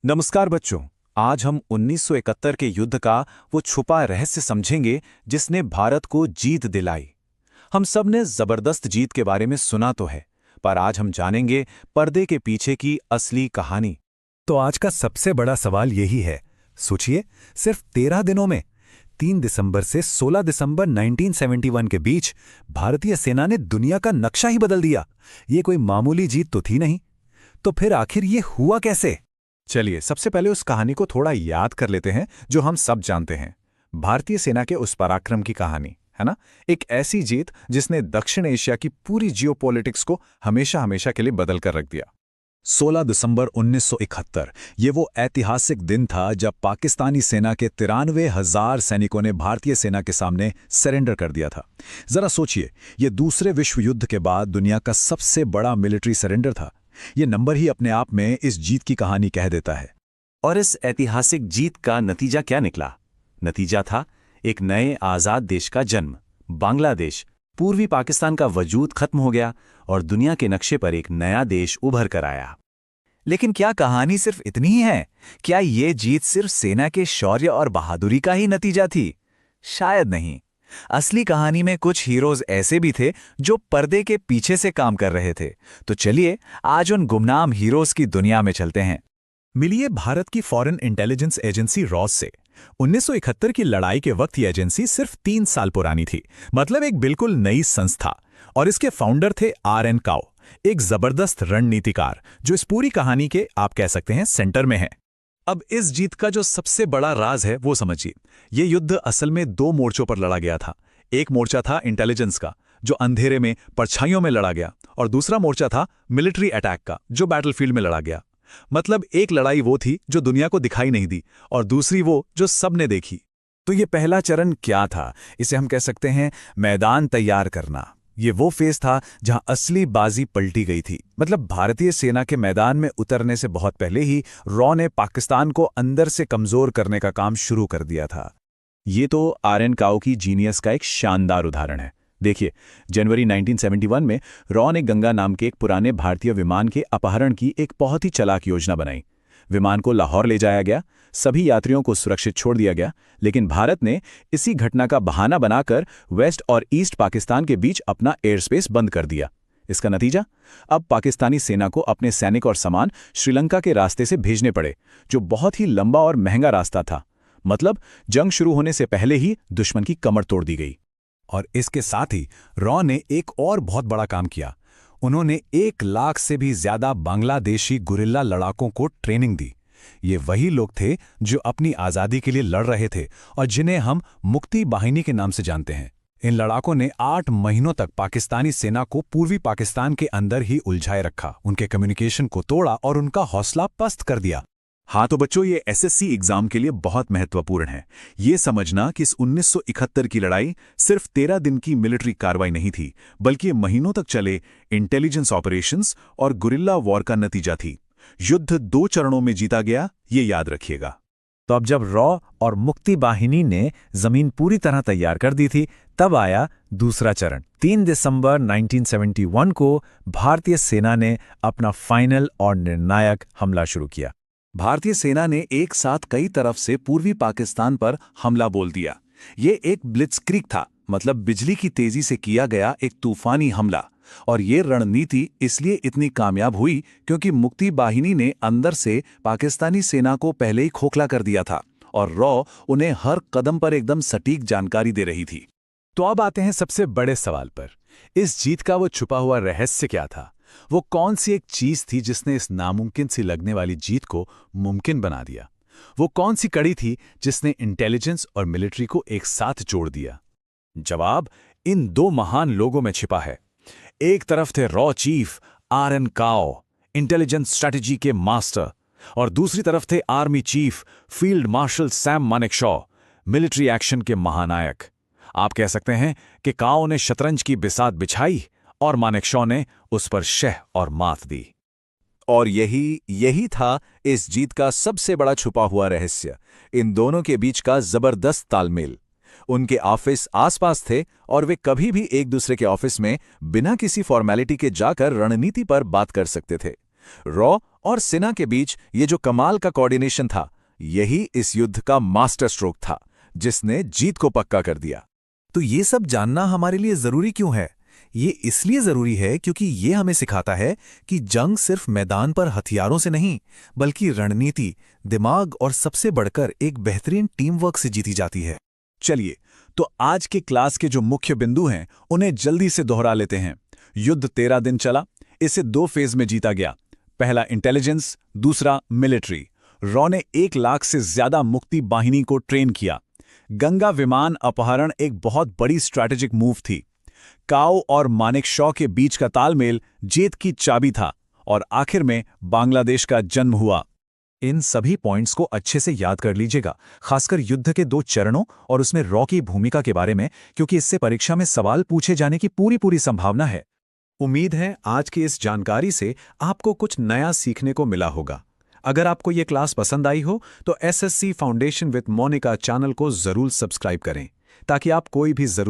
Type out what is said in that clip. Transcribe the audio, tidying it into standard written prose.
नमस्कार बच्चों। आज हम 1971 के युद्ध का वो छुपा रहस्य समझेंगे जिसने भारत को जीत दिलाई। हम सब ने जबरदस्त जीत के बारे में सुना तो है, पर आज हम जानेंगे पर्दे के पीछे की असली कहानी। तो आज का सबसे बड़ा सवाल यही है। सोचिए, सिर्फ 13 दिनों में 3 दिसंबर से 16 दिसंबर 1971 के बीच भारतीय सेना ने दुनिया का नक्शा ही बदल दिया। ये कोई मामूली जीत तो थी नहीं। तो फिर आखिर ये हुआ कैसे? चलिए सबसे पहले उस कहानी को थोड़ा याद कर लेते हैं जो हम सब जानते हैं। भारतीय सेना के उस पराक्रम की कहानी, है ना। एक ऐसी जीत जिसने दक्षिण एशिया की पूरी जियोपॉलिटिक्स को हमेशा हमेशा के लिए बदल कर रख दिया। 16 दिसंबर 1971 ये वो ऐतिहासिक दिन था जब पाकिस्तानी सेना के 93,000 सैनिकों ने भारतीय सेना के सामने सरेंडर कर दिया था। जरा सोचिए, ये दूसरे विश्व युद्ध के बाद दुनिया का सबसे बड़ा मिलिट्री सरेंडर था। ये नंबर ही अपने आप में इस जीत की कहानी कह देता है। और इस ऐतिहासिक जीत का नतीजा क्या निकला? नतीजा था एक नए आज़ाद देश का जन्म, बांग्लादेश। पूर्वी पाकिस्तान का वजूद खत्म हो गया और दुनिया के नक्शे पर एक नया देश उभर कर आया। लेकिन क्या कहानी सिर्फ इतनी ही है? क्या ये जीत सिर्फ सेना के शौर्य और बहादुरी का ही नतीजा थी? शायद नहीं। असली कहानी में कुछ हीरोज ऐसे भी थे जो पर्दे के पीछे से काम कर रहे थे। तो चलिए आज उन गुमनाम हीरोज की दुनिया में चलते हैं। मिलिए भारत की फॉरेन इंटेलिजेंस एजेंसी रॉस से। 1971 की लड़ाई के वक्त ये एजेंसी सिर्फ 3 साल पुरानी थी, मतलब एक बिल्कुल नई संस्था। और इसके फाउंडर थे आर.एन. काओ, एक जबरदस्त रणनीतिकार जो इस पूरी कहानी के आप कह सकते हैं सेंटर में है। अब इस जीत का जो सबसे बड़ा राज है वो समझिए। ये युद्ध असल में 2 मोर्चों पर लड़ा गया था। एक मोर्चा था इंटेलिजेंस का, जो अंधेरे में परछाइयों में लड़ा गया, और दूसरा मोर्चा था मिलिट्री अटैक का, जो बैटलफील्ड में लड़ा गया। मतलब एक लड़ाई वो थी जो दुनिया को दिखाई नहीं दी, और दूसरी वो जो सबने देखी। तो ये पहला चरण क्या था? इसे हम कह सकते हैं मैदान तैयार करना। ये वो फेज था जहां असली बाजी पलटी गई थी। मतलब भारतीय सेना के मैदान में उतरने से बहुत पहले ही रॉ ने पाकिस्तान को अंदर से कमजोर करने का काम शुरू कर दिया था। ये तो आर.एन. काओ की जीनियस का एक शानदार उदाहरण है। देखिए, जनवरी 1971 में रॉ ने गंगा नाम के एक पुराने भारतीय विमान के अपहरण की एक बहुत ही चालाक योजना बनाई। विमान को लाहौर ले जाया गया, सभी यात्रियों को सुरक्षित छोड़ दिया गया, लेकिन भारत ने इसी घटना का बहाना बनाकर वेस्ट और ईस्ट पाकिस्तान के बीच अपना एयर स्पेस बंद कर दिया। इसका नतीजा, अब पाकिस्तानी सेना को अपने सैनिक और सामान श्रीलंका के रास्ते से भेजने पड़े, जो बहुत ही लंबा और महंगा रास्ता था। मतलब जंग शुरू होने से पहले ही दुश्मन की कमर तोड़ दी गई। और इसके साथ ही रॉ ने एक और बहुत बड़ा काम किया। उन्होंने 1 लाख से भी ज्यादा बांग्लादेशी गुरिल्ला लड़ाकों को ट्रेनिंग दी। ये वही लोग थे जो अपनी आज़ादी के लिए लड़ रहे थे और जिन्हें हम मुक्ति बाहिनी के नाम से जानते हैं। इन लड़ाकों ने 8 महीनों तक पाकिस्तानी सेना को पूर्वी पाकिस्तान के अंदर ही उलझाए रखा, उनके कम्युनिकेशन को तोड़ा और उनका हौसला पस्त कर दिया। हाँ तो बच्चों, ये एसएससी एग्जाम के लिए बहुत महत्वपूर्ण है। ये समझना कि इस 1971 की लड़ाई सिर्फ 13 दिन की मिलिट्री कार्रवाई नहीं थी, बल्कि ये महीनों तक चले इंटेलिजेंस ऑपरेशंस और गुरिल्ला वॉर का नतीजा थी। युद्ध 2 चरणों में जीता गया, ये याद रखिएगा। तो अब जब रॉ और मुक्ति बाहिनी ने जमीन पूरी तरह तैयार कर दी थी, तब आया दूसरा चरण। 3 दिसंबर 1971 को भारतीय सेना ने अपना फाइनल और निर्णायक हमला शुरू किया। भारतीय सेना ने एक साथ कई तरफ से पूर्वी पाकिस्तान पर हमला बोल दिया। ये एक ब्लिट्जक्रीग था, मतलब बिजली की तेजी से किया गया एक तूफानी हमला। और ये रणनीति इसलिए इतनी कामयाब हुई क्योंकि मुक्ति बाहिनी ने अंदर से पाकिस्तानी सेना को पहले ही खोखला कर दिया था, और रॉ उन्हें हर कदम पर एकदम सटीक जानकारी दे रही थी। तो अब आते हैं सबसे बड़े सवाल पर। इस जीत का वो छुपा हुआ रहस्य क्या था? वो कौन सी एक चीज थी जिसने इस नामुमकिन सी लगने वाली जीत को मुमकिन बना दिया? वो कौन सी कड़ी थी जिसने इंटेलिजेंस और मिलिट्री को एक साथ जोड़ दिया? जवाब इन 2 महान लोगों में छिपा है। एक तरफ थे रॉ चीफ आर.एन. काओ, इंटेलिजेंस स्ट्रेटजी के मास्टर, और दूसरी तरफ थे army chief field marshal Sam Manekshaw, military action के महानायक। आप कह सकते हैं कि काओ ने शतरंज की बिसात बिछाई और मानेकशॉ ने उस पर शह और मात दी। और यही था इस जीत का सबसे बड़ा छुपा हुआ रहस्य, इन दोनों के बीच का जबरदस्त तालमेल। उनके ऑफिस आसपास थे और वे कभी भी एक दूसरे के ऑफिस में बिना किसी फॉर्मेलिटी के जाकर रणनीति पर बात कर सकते थे। रॉ और सिन्हा के बीच ये जो कमाल का कोऑर्डिनेशन था, यही इस युद्ध का मास्टर स्ट्रोक था, जिसने जीत को पक्का कर दिया। तो ये सब जानना हमारे लिए जरूरी क्यों है? ये इसलिए जरूरी है क्योंकि ये हमें सिखाता है कि जंग सिर्फ मैदान पर हथियारों से नहीं, बल्कि रणनीति, दिमाग और सबसे बढ़कर एक बेहतरीन टीम वर्क से जीती जाती है। चलिए, तो आज के क्लास के जो मुख्य बिंदु हैं उन्हें जल्दी से दोहरा लेते हैं। युद्ध 13 दिन चला। इसे 2 फेज में जीता गया। पहला इंटेलिजेंस, दूसरा मिलिट्री। रॉ ने 1 लाख से ज्यादा मुक्ति बाहिनी को ट्रेन किया। गंगा विमान अपहरण एक बहुत बड़ी स्ट्रैटेजिक मूव थी। काओ और मानेकशॉ के बीच का तालमेल जीत की चाबी था, और आखिर में बांग्लादेश का जन्म हुआ। इन सभी पॉइंट्स को अच्छे से याद कर लीजिएगा, खासकर युद्ध के 2 चरणों और उसमें रॉ की भूमिका के बारे में, क्योंकि इससे परीक्षा में सवाल पूछे जाने की पूरी संभावना है। उम्मीद है आज की इस जानकारी से आपको कुछ नया सीखने को मिला होगा। अगर आपको ये क्लास पसंद आई हो तो SSC foundation with Monica channel को जरूर सब्सक्राइब करें, ताकि आप कोई भी जरूर